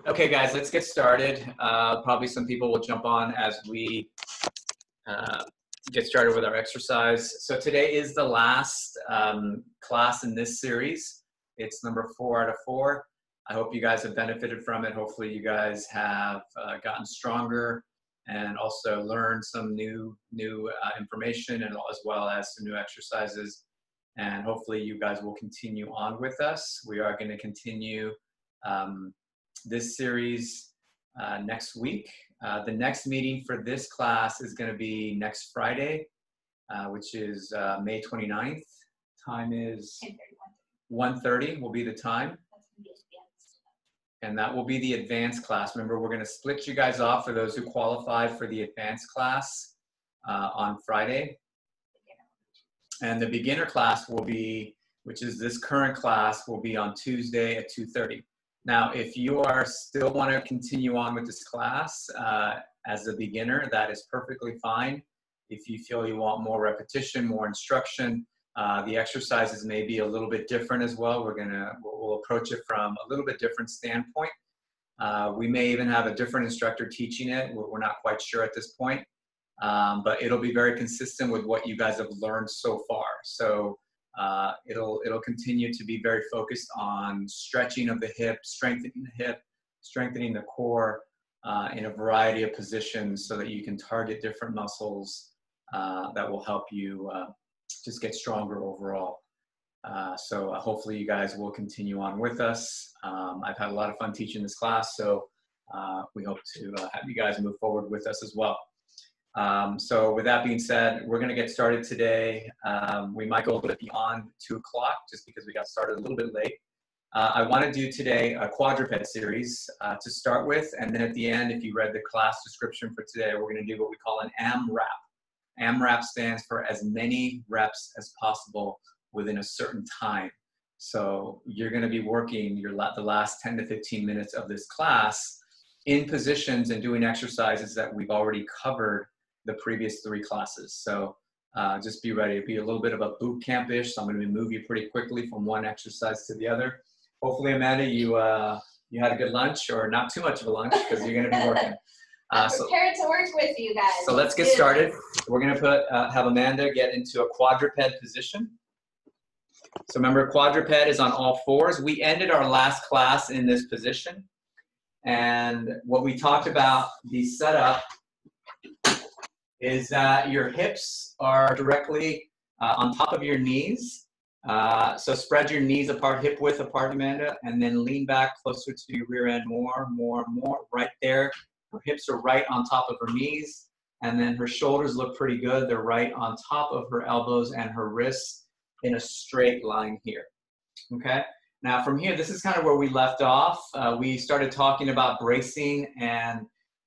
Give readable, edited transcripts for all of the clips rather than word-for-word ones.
Okay, guys, let's get started. Probably some people will jump on as we get started with our exercise. So today is the last class in this series. It's number 4 out of 4. I hope you guys have benefited from it. Hopefully you guys have gotten stronger and also learned some new information, and as well as some new exercises. And hopefully you guys will continue on with us. We are going to continue this series next week. The next meeting for this class is going to be next Friday, which is May 29th. Time is 1:30 will be the time. And that will be the advanced class. Remember, we're going to split you guys off for those who qualified for the advanced class on Friday. And the beginner class will be, which is this current class, will be on Tuesday at 2:30. Now, if you are still want to continue on with this class as a beginner, that is perfectly fine. If you feel you want more repetition, more instruction, the exercises may be a little bit different as well. We'll approach it from a little bit different standpoint. We may even have a different instructor teaching it. We're not quite sure at this point, but it'll be very consistent with what you guys have learned so far. So it'll continue to be very focused on stretching of the hip, strengthening the core in a variety of positions so that you can target different muscles that will help you just get stronger overall. So hopefully you guys will continue on with us. I've had a lot of fun teaching this class, so we hope to have you guys move forward with us as well. So with that being said, we're going to get started today. We might go a little bit beyond 2 o'clock just because we got started a little bit late. I want to do today a quadruped series to start with, and then at the end, if you read the class description for today, we're going to do what we call an AMRAP. AMRAP stands for as many reps as possible within a certain time. So you're going to be working the last 10 to 15 minutes of this class in positions and doing exercises that we've already covered the previous 3 classes. So just be ready. It'll be a little bit of a boot camp-ish, so I'm going to move you pretty quickly from one exercise to the other. Hopefully, Amanda, you had a good lunch, or not too much of a lunch, because you're going to be working. I'm prepared to work with you guys. So let's get started. We're going to have Amanda get into a quadruped position. So remember, quadruped is on all 4s. We ended our last class in this position. And what we talked about, the setup, is that your hips are directly on top of your knees. So spread your knees apart, hip width apart, Amanda, and then lean back closer to your rear end more, right there. Her hips are right on top of her knees, and then her shoulders look pretty good. They're right on top of her elbows and her wrists in a straight line here, okay? Now from here, this is kind of where we left off. We started talking about bracing and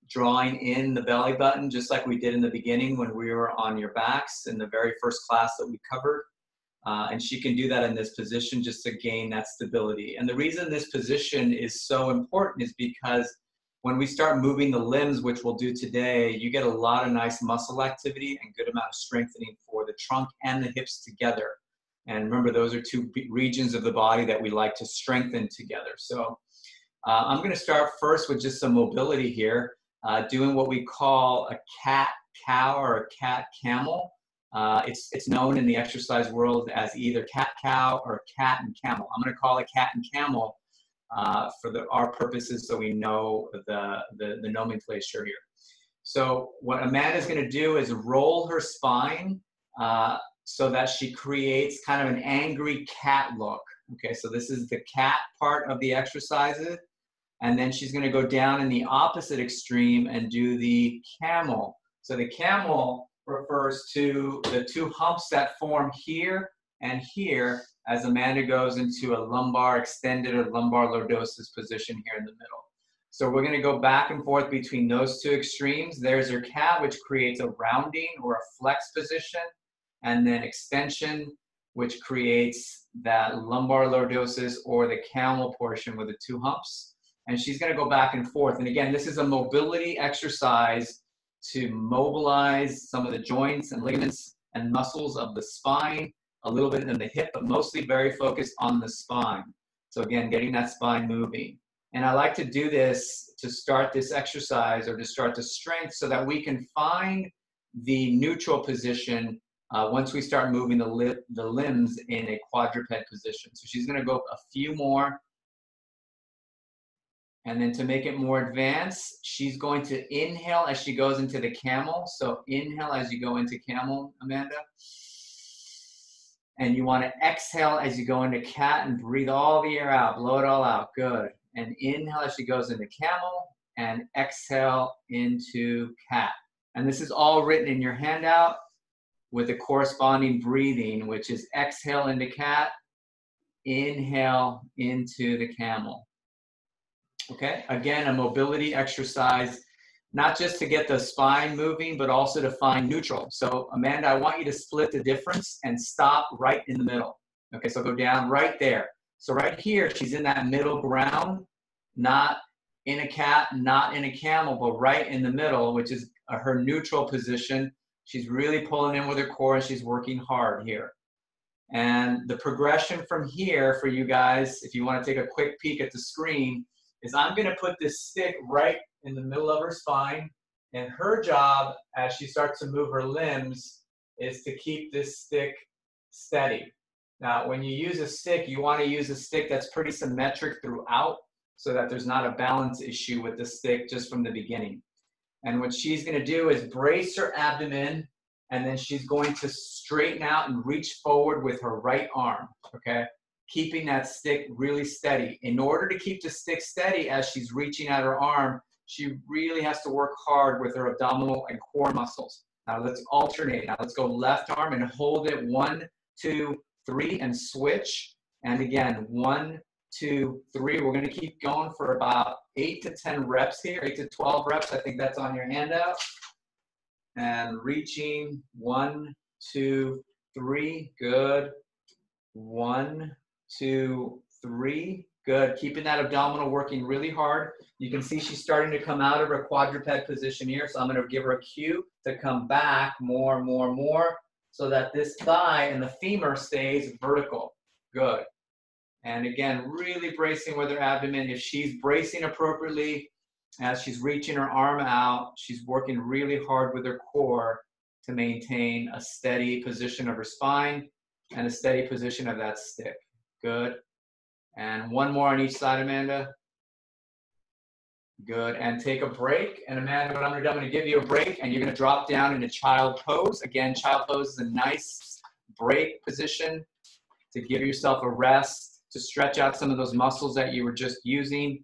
drawing in the belly button, just like we did in the beginning when we were on your backs in the very first class that we covered. And she can do that in this position just to gain that stability. And the reason this position is so important is because when we start moving the limbs, which we'll do today, you get a lot of nice muscle activity and good amount of strengthening for the trunk and the hips together. And remember, those are 2 regions of the body that we like to strengthen together. So I'm going to start first with just some mobility here, doing what we call a cat-cow or a cat-camel. It's known in the exercise world as either cat-cow or cat and camel. I'm going to call it cat and camel for our purposes, so we know the nomenclature here. So what Amanda is going to do is roll her spine so that she creates kind of an angry cat look. Okay, so this is the cat part of the exercises. And then she's going to go down in the opposite extreme and do the camel. So the camel refers to the 2 humps that form here and here as Amanda goes into a lumbar extended or lumbar lordosis position here in the middle. So we're going to go back and forth between those 2 extremes. There's your cat, which creates a rounding or a flex position, and then extension, which creates that lumbar lordosis or the camel portion with the 2 humps. And she's going to go back and forth. And again, this is a mobility exercise to mobilize some of the joints and ligaments and muscles of the spine, a little bit in the hip, but mostly very focused on the spine. So again, getting that spine moving. And I like to do this to start this exercise or to start the strength so that we can find the neutral position once we start moving the limbs in a quadruped position. So she's going to go a few more. And then to make it more advanced, she's going to inhale as she goes into the camel. So inhale as you go into camel, Amanda. And you want to exhale as you go into cat and breathe all the air out, blow it all out. Good. And inhale as she goes into camel and exhale into cat. And this is all written in your handout with the corresponding breathing, which is exhale into cat, inhale into the camel. Okay, again, a mobility exercise, not just to get the spine moving, but also to find neutral. So Amanda, I want you to split the difference and stop right in the middle. Okay, so go down right there. So right here, she's in that middle ground, not in a cat, not in a camel, but right in the middle, which is her neutral position. She's really pulling in with her core and she's working hard here. And the progression from here for you guys, if you want to take a quick peek at the screen, is I'm going to put this stick right in the middle of her spine, and her job as she starts to move her limbs is to keep this stick steady. Now, when you use a stick, you want to use a stick that's pretty symmetric throughout so that there's not a balance issue with the stick just from the beginning. And what she's going to do is brace her abdomen, and then she's going to straighten out and reach forward with her right arm, okay? Keeping that stick really steady. In order to keep the stick steady as she's reaching out her arm, she really has to work hard with her abdominal and core muscles. Now let's alternate. Now let's go left arm and hold it 1, 2, 3 and switch. And again, 1, 2, 3. We're going to keep going for about 8 to 10 reps here, 8 to 12 reps. I think that's on your handout. And reaching 1, 2, 3. Good. 1, 2, 3. Good. Keeping that abdominal working really hard. You can see she's starting to come out of her quadruped position here. So I'm going to give her a cue to come back more, so that this thigh and the femur stays vertical. Good. And again, really bracing with her abdomen. If she's bracing appropriately, as she's reaching her arm out, she's working really hard with her core to maintain a steady position of her spine and a steady position of that stick. Good. And one more on each side, Amanda. Good. And take a break. And Amanda, what I'm going to do, I'm going to give you a break, and you're going to drop down into child pose. Again, child pose is a nice break position to give yourself a rest, to stretch out some of those muscles that you were just using,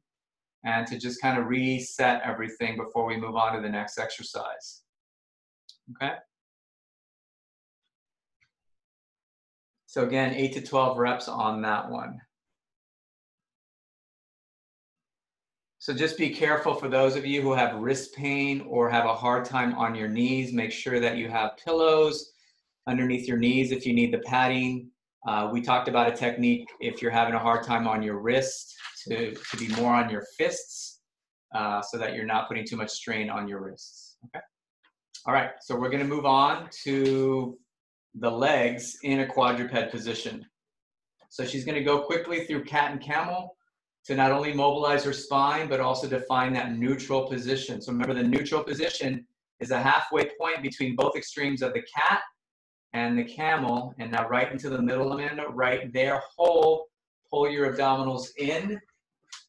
and to just kind of reset everything before we move on to the next exercise. Okay? So again, 8 to 12 reps on that one. So just be careful for those of you who have wrist pain or have a hard time on your knees. Make sure that you have pillows underneath your knees if you need the padding. We talked about a technique if you're having a hard time on your wrist to be more on your fists so that you're not putting too much strain on your wrists. Okay. All right, so we're going to move on to the legs in a quadruped position. So she's going to go quickly through cat and camel to not only mobilize her spine, but also to find that neutral position. So remember, the neutral position is a halfway point between both extremes of the cat and the camel. And now right into the middle, Amanda, right there, hold, pull your abdominals in.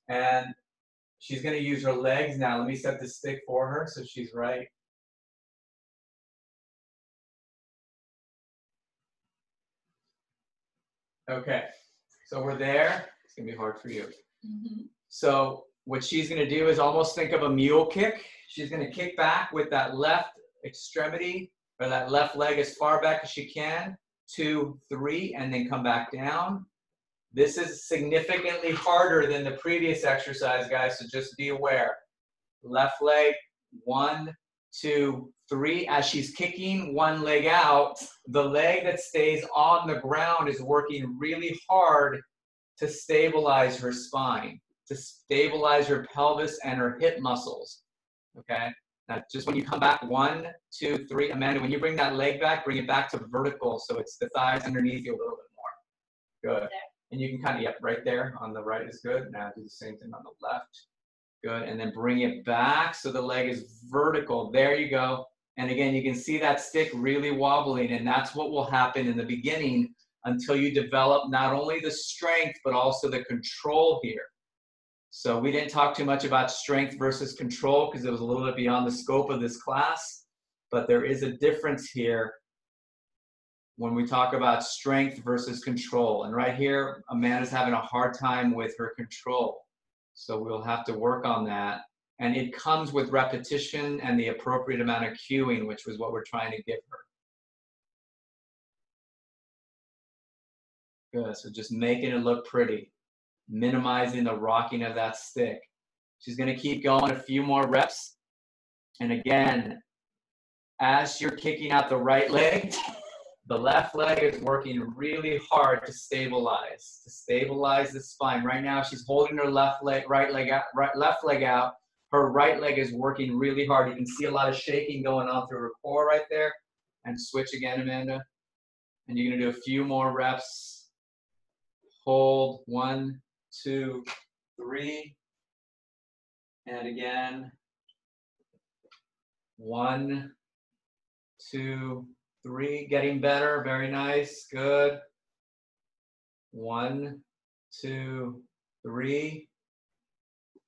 And she's going to use her legs. Now let me set the stick for her so she's right. Okay, so we're there. It's going to be hard for you. Mm-hmm. So what she's going to do is almost think of a mule kick. She's going to kick back with that left extremity or that left leg as far back as she can. 2, 3, and then come back down. This is significantly harder than the previous exercise, guys, so just be aware. Left leg, 1, 2, 3. As she's kicking one leg out, the leg that stays on the ground is working really hard to stabilize her spine, to stabilize her pelvis and her hip muscles, okay? Now, just when you come back, 1, 2, 3. Amanda, when you bring that leg back, bring it back to vertical so it's the thighs underneath you a little bit more. Good. And you can kind of, yep, right there on the right is good. Now do the same thing on the left. Good, and then bring it back so the leg is vertical. There you go. And again, you can see that stick really wobbling, and that's what will happen in the beginning until you develop not only the strength, but also the control here. So we didn't talk too much about strength versus control because it was a little bit beyond the scope of this class, but there is a difference here when we talk about strength versus control. And right here, Amanda's having a hard time with her control. So we'll have to work on that. And it comes with repetition and the appropriate amount of cueing, which was what we're trying to give her. Good, so just making it look pretty, minimizing the rocking of that stick. She's gonna keep going a few more reps. And again, as you're kicking out the right leg, the left leg is working really hard to stabilize the spine. Right now, she's holding her left leg out. Her right leg is working really hard. You can see a lot of shaking going on through her core right there. And switch again, Amanda. And you're gonna do a few more reps. Hold, 1, 2, 3. And again, 1, 2, 3, getting better, very nice, good. 1, 2, 3.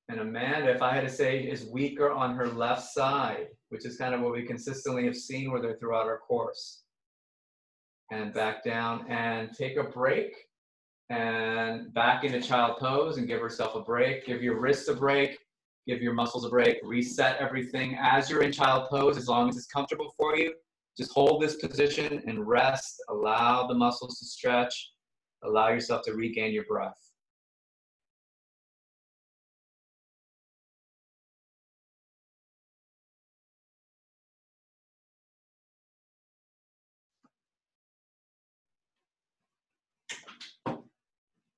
And Amanda, if I had to say, is weaker on her left side, which is kind of what we consistently have seen with her throughout our course. And back down and take a break and back into child pose and give herself a break. Give your wrists a break, give your muscles a break, reset everything as you're in child pose as long as it's comfortable for you. Just hold this position and rest. Allow the muscles to stretch. Allow yourself to regain your breath.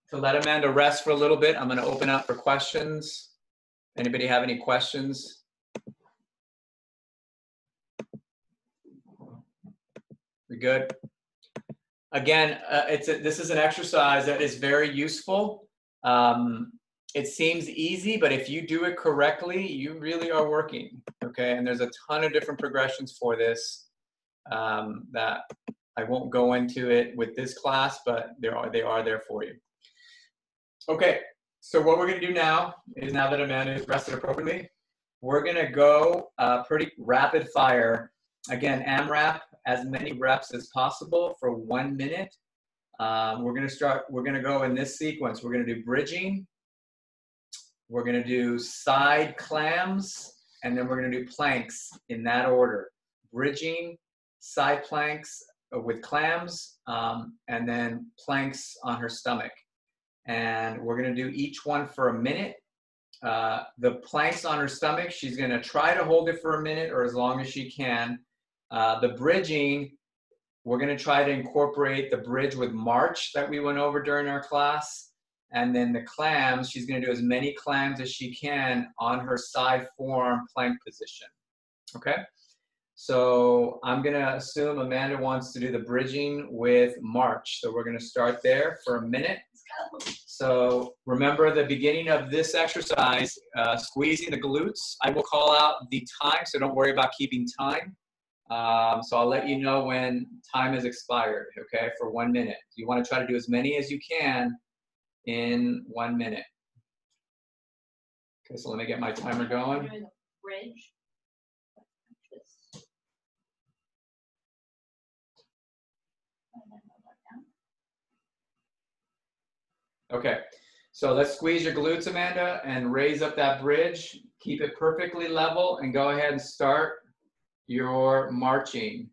To let Amanda rest for a little bit, I'm going to open up for questions. Anybody have any questions? We good? Again, this is an exercise that is very useful. It seems easy, but if you do it correctly, you really are working, okay? And there's a ton of different progressions for this that I won't go into it with this class, but they are there for you. Okay, so what we're gonna do now is, now that Amanda is rested appropriately, we're gonna go pretty rapid fire. Again, AMRAP, as many reps as possible for 1 minute. We're gonna go in this sequence. We're gonna do bridging, we're gonna do side clams, and then we're gonna do planks in that order. Bridging, side planks with clams, and then planks on her stomach. And we're gonna do each one for a minute. The planks on her stomach, she's gonna try to hold it for a minute or as long as she can. The bridging, we're gonna try to incorporate the bridge with march that we went over during our class. And then the clams, she's gonna do as many clams as she can on her side form plank position, okay? So I'm gonna assume Amanda wants to do the bridging with march. So we're gonna start there for a minute. So remember the beginning of this exercise, squeezing the glutes. I will call out the time, so don't worry about keeping time. So I'll let you know when time has expired, okay, for 1 minute. You want to try to do as many as you can in 1 minute. Okay, so let me get my timer going. Doing the bridge. Okay, so let's squeeze your glutes, Amanda, and raise up that bridge. Keep it perfectly level and go ahead and start your marching.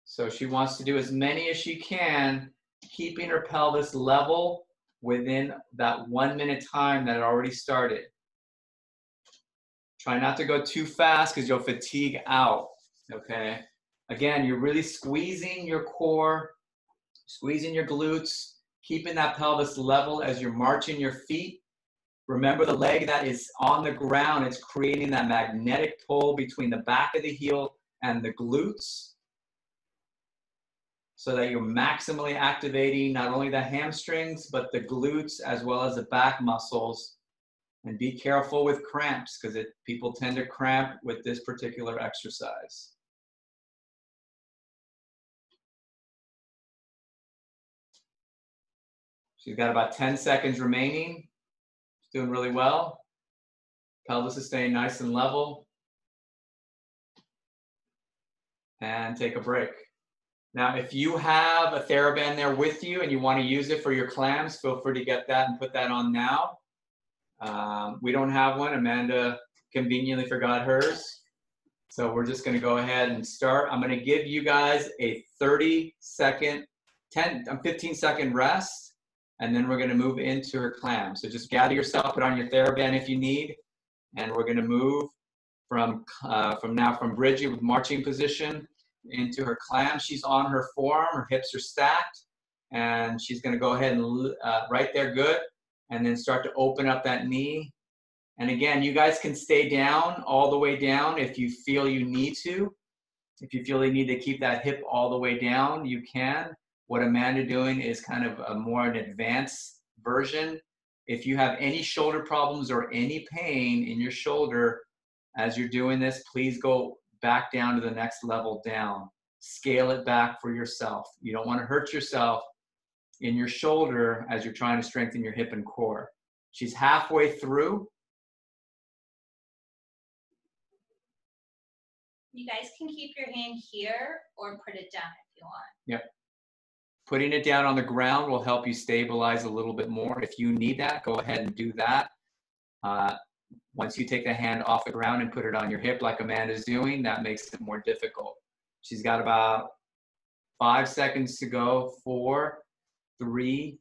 So she wants to do as many as she can, keeping her pelvis level within that 1 minute time that it already started. Try not to go too fast because you'll fatigue out, okay? Again, you're really squeezing your core, squeezing your glutes, keeping that pelvis level as you're marching your feet. Remember the leg that is on the ground, it's creating that magnetic pull between the back of the heel and the glutes. so that you're maximally activating not only the hamstrings, but the glutes as well as the back muscles. And be careful with cramps because people tend to cramp with this particular exercise. She's got about 10 seconds remaining. She's doing really well. Pelvis is staying nice and level. And take a break. Now, if you have a TheraBand there with you and you want to use it for your clams, feel free to get that and put that on now. We don't have one. Amanda conveniently forgot hers. So we're just going to go ahead and start. I'm going to give you guys a 15-second rest, and then we're going to move into her clam. So just gather yourself, put on your TheraBand if you need, and we're going to move from Bridgie with marching position into her clam. She's on her forearm, her hips are stacked, and she's going to go ahead and right there, good, and then start to open up that knee. And again, you guys can stay down all the way down if you feel you need to. If you feel you need to keep that hip all the way down, you can. What Amanda doing is kind of a more an advanced version. If you have any shoulder problems or any pain in your shoulder as you're doing this, please go back down to the next level down. Scale it back for yourself. You don't want to hurt yourself in your shoulder as you're trying to strengthen your hip and core. She's halfway through. You guys can keep your hand here or put it down if you want. Yep. Putting it down on the ground will help you stabilize a little bit more. If you need that, go ahead and do that. Once you take the hand off the ground and put it on your hip like Amanda's doing, that makes it more difficult. She's got about 5 seconds to go. 4, 3,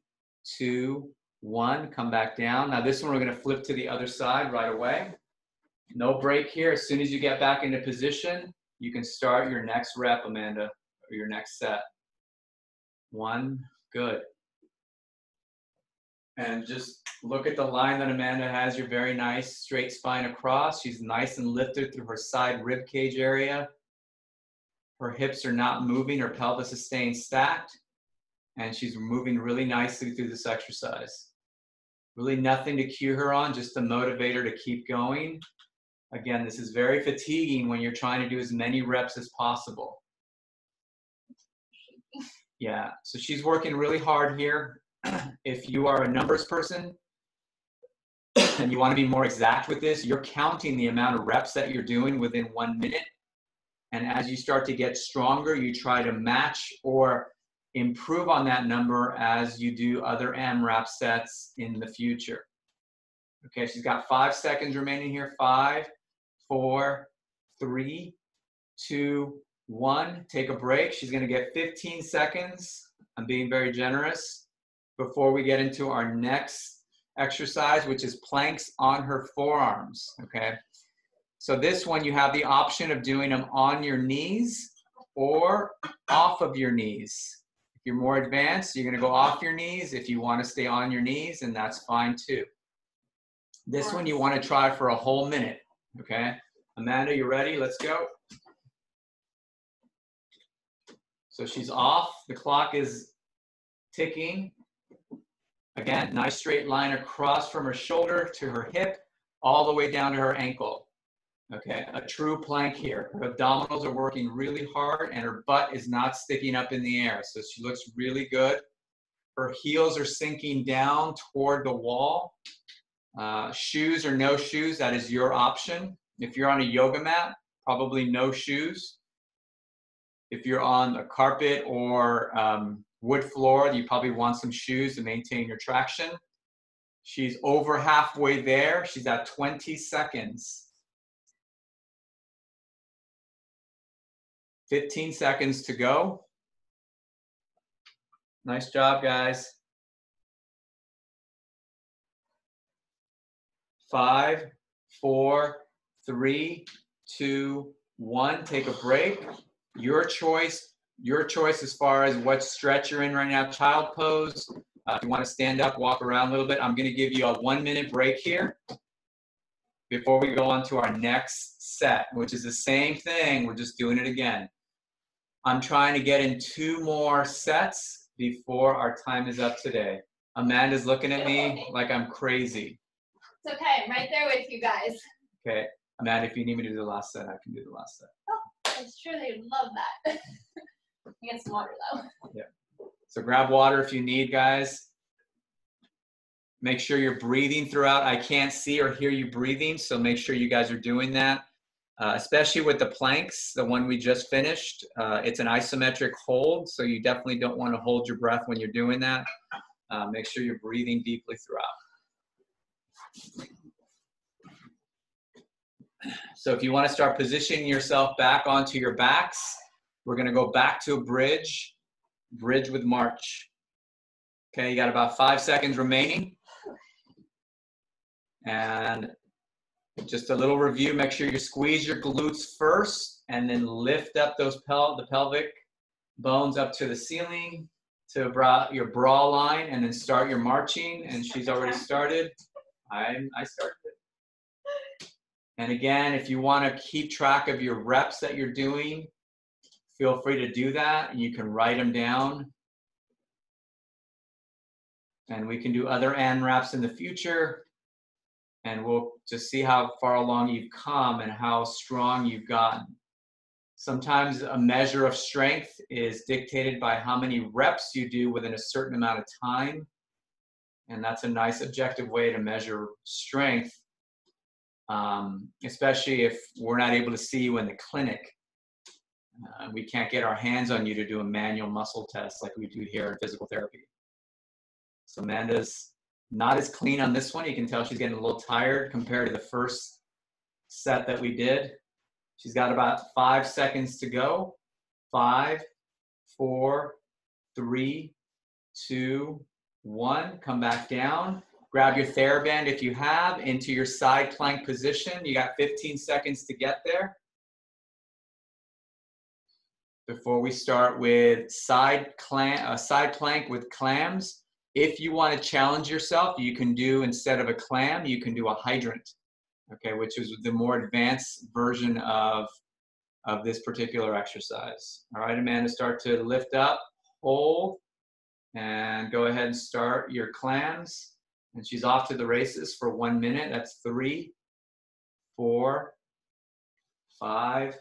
2, 1. Come back down. Now this one we're going to flip to the other side right away. No break here. As soon as you get back into position, you can start your next rep, Amanda, or your next set. 1, good. And just look at the line that Amanda has. You're very nice, straight spine across. She's nice and lifted through her side rib cage area. Her hips are not moving. Her pelvis is staying stacked. And she's moving really nicely through this exercise. Really nothing to cue her on, just to motivate her to keep going. Again, this is very fatiguing when you're trying to do as many reps as possible. Yeah, so she's working really hard here. If you are a numbers person and you want to be more exact with this, you're counting the amount of reps that you're doing within 1 minute. And as you start to get stronger, you try to match or improve on that number as you do other AMRAP sets in the future. Okay, she's got 5 seconds remaining here. 5, 4, 3, 2, 1. Take a break. She's going to get 15 seconds. I'm being very generous before we get into our next exercise, which is planks on her forearms. Okay, so this one you have the option of doing them on your knees or off of your knees. If you're more advanced, you're going to go off your knees. If you want to stay on your knees, and that's fine too. This one you want to try for a whole minute. Okay, Amanda, you ready? Let's go. So she's off. The clock is ticking. Again, nice straight line across from her shoulder to her hip, all the way down to her ankle. Okay, a true plank here. Her abdominals are working really hard and her butt is not sticking up in the air. So she looks really good. Her heels are sinking down toward the wall. Shoes or no shoes, that is your option. If you're on a yoga mat, probably no shoes. If you're on a carpet or wood floor, you probably want some shoes to maintain your traction. She's over halfway there. She's at 20 seconds. 15 seconds to go. Nice job, guys. 5, 4, 3, 2, 1. Take a break. Your choice as far as what stretch you're in right now. Child pose. If you want to stand up, walk around a little bit. I'm going to give you a 1-minute break here before we go on to our next set, which is the same thing. We're just doing it again. I'm trying to get in 2 more sets before our time is up today. Amanda's looking at me like I'm crazy. It's okay. I'm right there with you guys. Okay, Amanda, if you need me to do the last set, I can do the last set. Oh, I'm sure they love that. I get some water though. Yeah. So grab water if you need, guys. Make sure you're breathing throughout. I can't see or hear you breathing, so make sure you guys are doing that. Especially with the planks, the one we just finished. It's an isometric hold, so you definitely don't want to hold your breath when you're doing that. Make sure you're breathing deeply throughout. So if you want to start positioning yourself back onto your backs, we're going to go back to a bridge with march. Okay, you got about 5 seconds remaining. And just a little review, make sure you squeeze your glutes first and then lift up those the pelvic bones up to the ceiling to your bra line, and then start your marching. And she's already started. I started it. And again, if you want to keep track of your reps that you're doing, feel free to do that, and you can write them down. And we can do other ANRAPs in the future. And we'll just see how far along you've come and how strong you've gotten. Sometimes a measure of strength is dictated by how many reps you do within a certain amount of time. And that's a nice objective way to measure strength, especially if we're not able to see you in the clinic. We can't get our hands on you to do a manual muscle test like we do here in physical therapy. So Amanda's not as clean on this one. You can tell she's getting a little tired compared to the first set that we did. She's got about 5 seconds to go. 5, 4, 3, 2, 1. Come back down. Grab your TheraBand if you have into your side plank position. You got 15 seconds to get there. Before we start with side plank with clams. If you want to challenge yourself, you can do, instead of a clam, you can do a hydrant, okay, which is the more advanced version of this particular exercise. All right, Amanda, start to lift up, hold, and go ahead and start your clams. And she's off to the races for 1 minute. That's 3, 4, 5,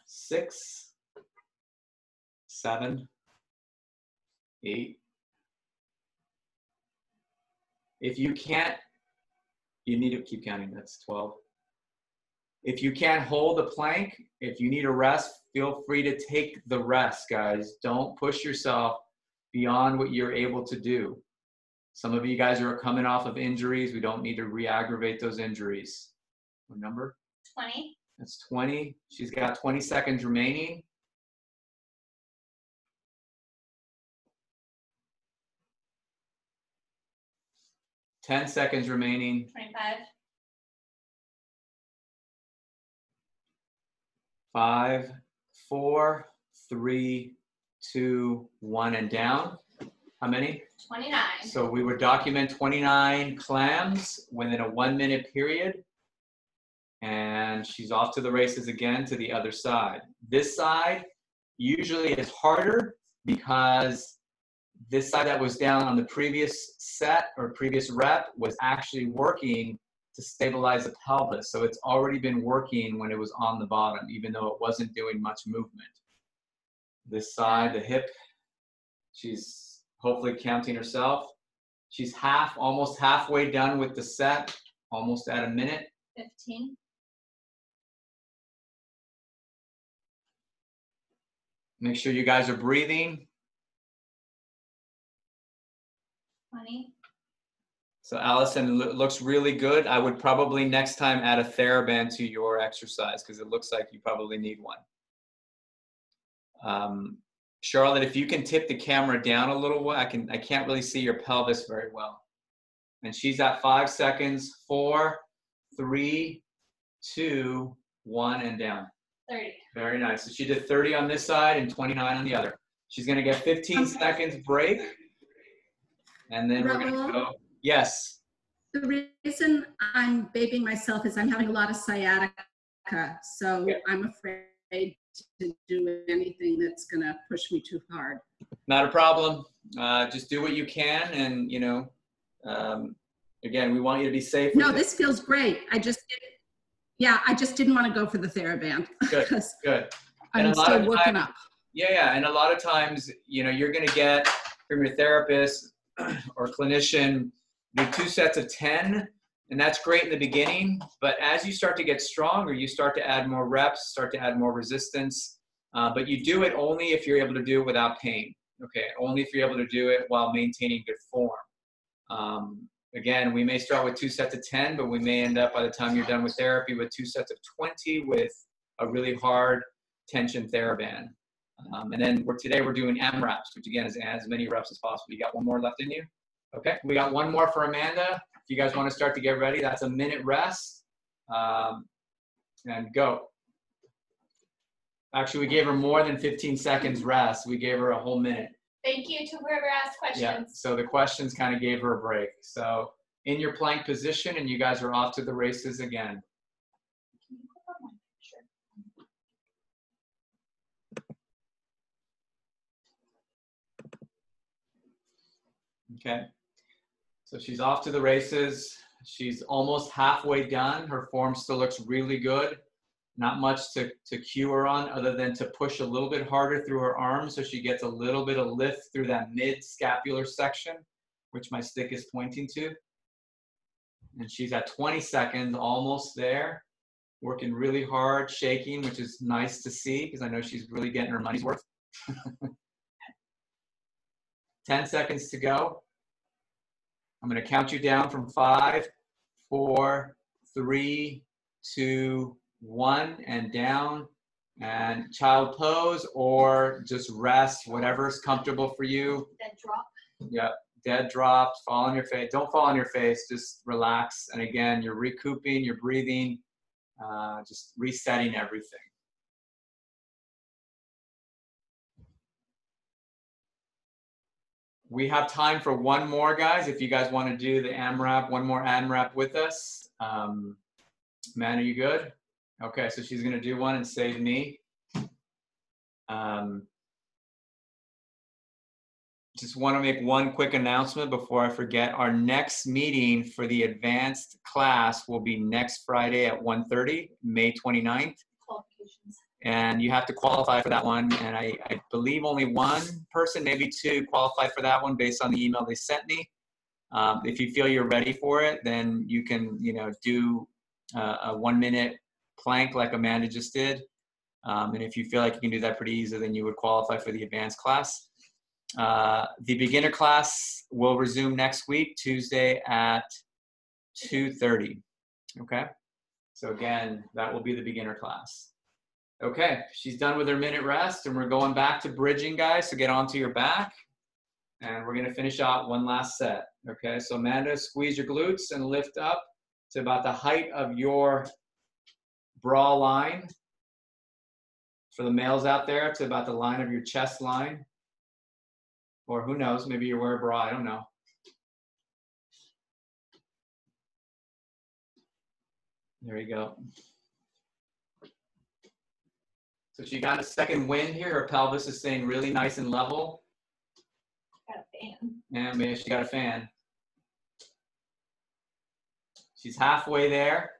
6, 7, 8. If you can't, you need to keep counting, that's 12. If you can't hold the plank, if you need a rest, feel free to take the rest, guys. Don't push yourself beyond what you're able to do. Some of you guys are coming off of injuries. We don't need to re-aggravate those injuries. What number? 20. That's 20. She's got 20 seconds remaining. Ten seconds remaining. 25. 5, 4, 3, 2, 1, and down. How many? 29. So we would document 29 clams within a 1 minute period. And she's off to the races again to the other side. This side usually is harder because this side that was down on the previous set or previous rep was actually working to stabilize the pelvis. So it's already been working when it was on the bottom, even though it wasn't doing much movement. This side, the hip, she's hopefully counting herself. She's almost halfway done with the set, almost at a minute. 15. Make sure you guys are breathing. 20. So Allison, looks really good. I would probably next time add a TheraBand to your exercise because it looks like you probably need one. Charlotte, if you can tip the camera down a little, I can't really see your pelvis very well. And she's at 5 seconds. 4, 3, 2, 1, and down. 30. Very nice. So she did 30 on this side and 29 on the other. She's going to get 15 seconds break. And then we're going to go. Yes. The reason I'm babying myself is I'm having a lot of sciatica, so okay. I'm afraid to do anything that's gonna push me too hard. Not a problem. Just do what you can, and again, we want you to be safe. No, this feels great. I just didn't want to go for the TheraBand. Good, good. And I'm a lot still of working up. Yeah, and a lot of times, you're going to get from your therapist or clinician, do 2 sets of 10, and that's great in the beginning. But as you start to get stronger, you start to add more reps, start to add more resistance. But you do it only if you're able to do it without pain. Okay, only if you're able to do it while maintaining good form. Again, we may start with 2 sets of 10, but we may end up by the time you're done with therapy with 2 sets of 20 with a really hard tension TheraBand. And then today we're doing AMRAPs, which again is as many reps as possible. You got one more left in you? Okay, we got one more for Amanda. If you guys want to start to get ready, that's a minute rest. And go. Actually, we gave her more than 15 seconds rest. We gave her a whole minute. Thank you to whoever asked questions. Yeah, so the questions kind of gave her a break. So in your plank position, and you guys are off to the races again. Can you click on my picture? Okay, so she's off to the races. She's almost halfway done. Her form still looks really good. Not much to cue her on other than to push a little bit harder through her arms so she gets a little bit of lift through that mid-scapular section, which my stick is pointing to. And she's at 20 seconds, almost there. Working really hard, shaking, which is nice to see because I know she's really getting her money's worth. 10 seconds to go. I'm going to count you down from 5, 4, 3, 2, 1, and down. And child pose or just rest, whatever's comfortable for you. Dead drop. Yep, dead drop, fall on your face. Don't fall on your face, just relax. And again, you're recouping, you're breathing, just resetting everything. We have time for one more, guys. If you guys want to do the AMRAP, one more AMRAP with us. Man, are you good? Okay, so she's going to do one and save me. Just want to make one quick announcement before I forget. Our next meeting for the advanced class will be next Friday at 1:30, May 29th. Qualifications. And you have to qualify for that one. And I believe only one person, maybe two, qualified for that one based on the email they sent me. If you feel you're ready for it, then you can, do a 1-minute plank like Amanda just did. And if you feel like you can do that pretty easily, then you would qualify for the advanced class. The beginner class will resume next week, Tuesday at 2:30. Okay. So again, that will be the beginner class. Okay, she's done with her minute rest and we're going back to bridging, guys. So get onto your back and we're gonna finish out one last set. Okay, so Amanda, squeeze your glutes and lift up to about the height of your bra line. For the males out there, to about the line of your chest line. Or who knows, maybe you wear a bra, I don't know. There you go. So she got a second wind here. Her pelvis is staying really nice and level. Got a fan. And maybe she got a fan. She's halfway there.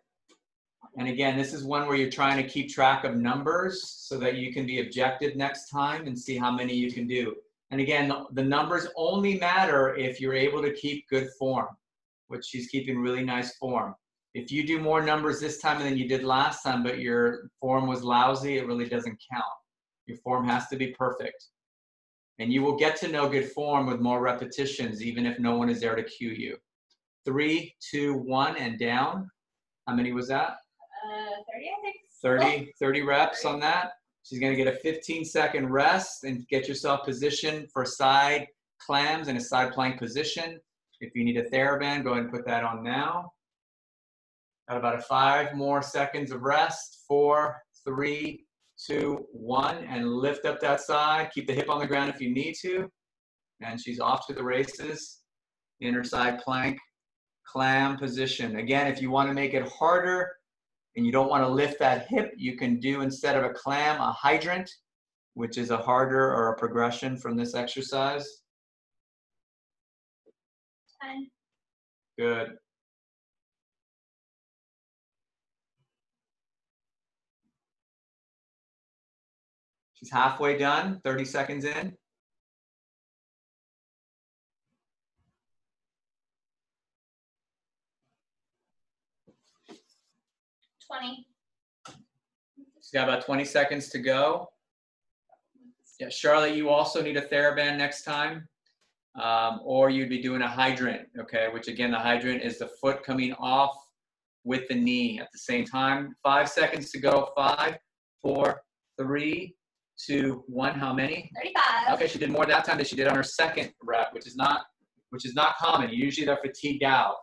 And again, this is one where you're trying to keep track of numbers so that you can be objective next time and see how many you can do. And again, the numbers only matter if you're able to keep good form, which she's keeping really nice form. If you do more numbers this time than you did last time, but your form was lousy, it really doesn't count. Your form has to be perfect. And you will get to know good form with more repetitions, even if no one is there to cue you. 3, 2, 1, and down. How many was that? 30, I think. 30 reps on that. She's going to get a 15-second rest and get yourself positioned for side clams and a side plank position. If you need a TheraBand, go ahead and put that on now. Got about 5 more seconds of rest. 4, 3, 2, 1, and lift up that side. Keep the hip on the ground if you need to. And she's off to the races. Inner side plank, clam position. Again, if you want to make it harder, and you don't want to lift that hip, you can do, instead of a clam, a hydrant, which is a harder or a progression from this exercise. 10. Good. She's halfway done, 30 seconds in. 20. She's got about 20 seconds to go. Yeah, Charlotte, you also need a TheraBand next time, or you'd be doing a hydrant, okay? Which again, the hydrant is the foot coming off with the knee at the same time. 5 seconds to go. 5, 4, 3, 2, 1. How many? 35. Okay, she did more that time than she did on her second rep, which is not common. Usually they're fatigued out.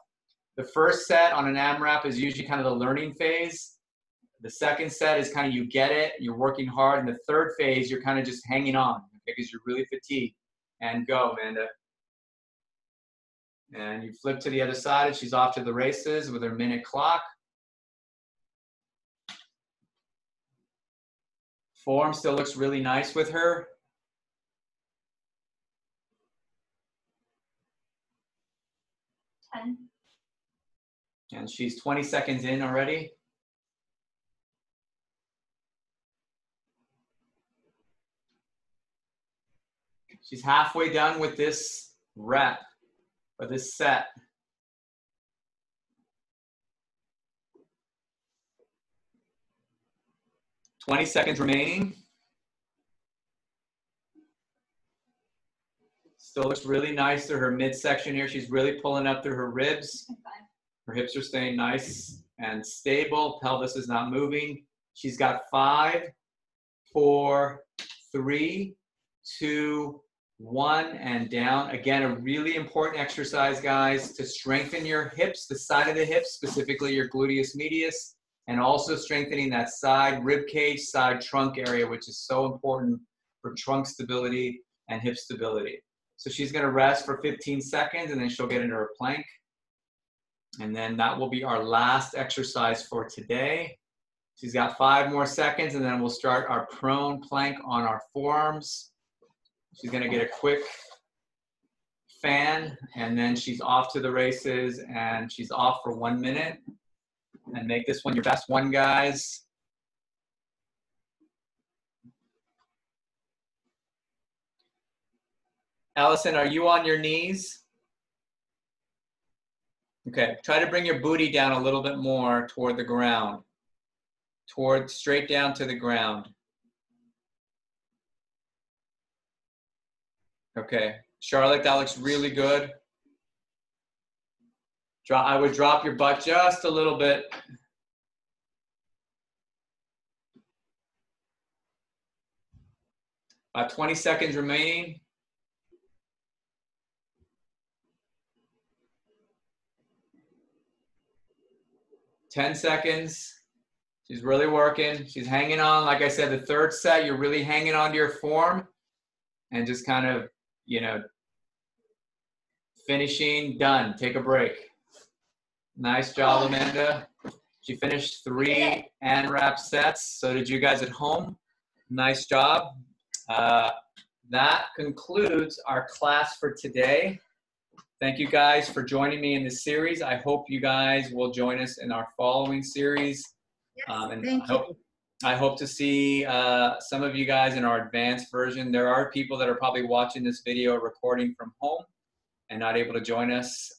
The first set on an AMRAP is usually kind of the learning phase. The second set is kind of you get it, you're working hard. And the third phase, you're kind of just hanging on, okay, because you're really fatigued. And go, Amanda. And you flip to the other side, and she's off to the races with her minute clock. Form still looks really nice with her. And she's 20 seconds in already. She's halfway done with this rep, or this set. "20 seconds remaining. Still looks really nice through her midsection here. She's really pulling up through her ribs. Her hips are staying nice and stable. Pelvis is not moving. She's got 5, 4, 3, 2, 1, and down. Again, a really important exercise, guys, to strengthen your hips, the side of the hips, specifically your gluteus medius, and also strengthening that side rib cage, side trunk area, which is so important for trunk stability and hip stability. So she's going to rest for 15 seconds, and then she'll get into her plank. And then that will be our last exercise for today. She's got 5 more seconds, and then we'll start our prone plank on our forearms. She's going to get a quick fan, and then she's off to the races, and she's off for 1 minute. And make this one your best one, guys. Allison, are you on your knees? Okay, try to bring your booty down a little bit more toward the ground. Straight down to the ground. Okay, Charlotte, that looks really good. I would drop your butt just a little bit. About 20 seconds remaining. Ten seconds. She's really working. She's hanging on. Like I said, the third set, you're really hanging on to your form and just kind of, you know, finishing, done. Take a break. Nice job, Amanda. She finished 3 AMRAP sets. So did you guys at home. Nice job. That concludes our class for today. Thank you guys for joining me in this series. I hope you guys will join us in our following series. Yes, And thank you. I hope to see some of you guys in our advanced version. There are people that are probably watching this video recording from home and not able to join us.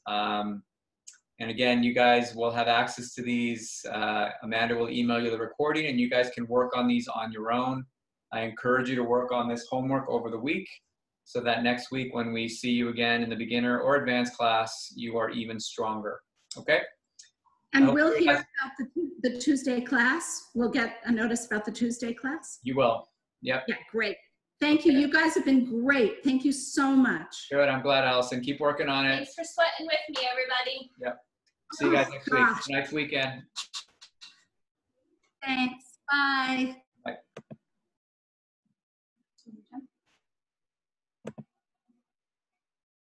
And again, you guys will have access to these. Amanda will email you the recording, and you guys can work on these on your own. I encourage you to work on this homework over the week so that next week when we see you again in the beginner or advanced class, you are even stronger. Okay? And we'll hear about the Tuesday class. We'll get a notice about the Tuesday class. You will. Yep. Yeah, great. Thank you. You guys have been great. Thank you so much. Good. I'm glad, Allison. Keep working on it. Thanks for sweating with me, everybody. Yep. See you guys next week. gosh. Next weekend. Thanks. Bye. Bye.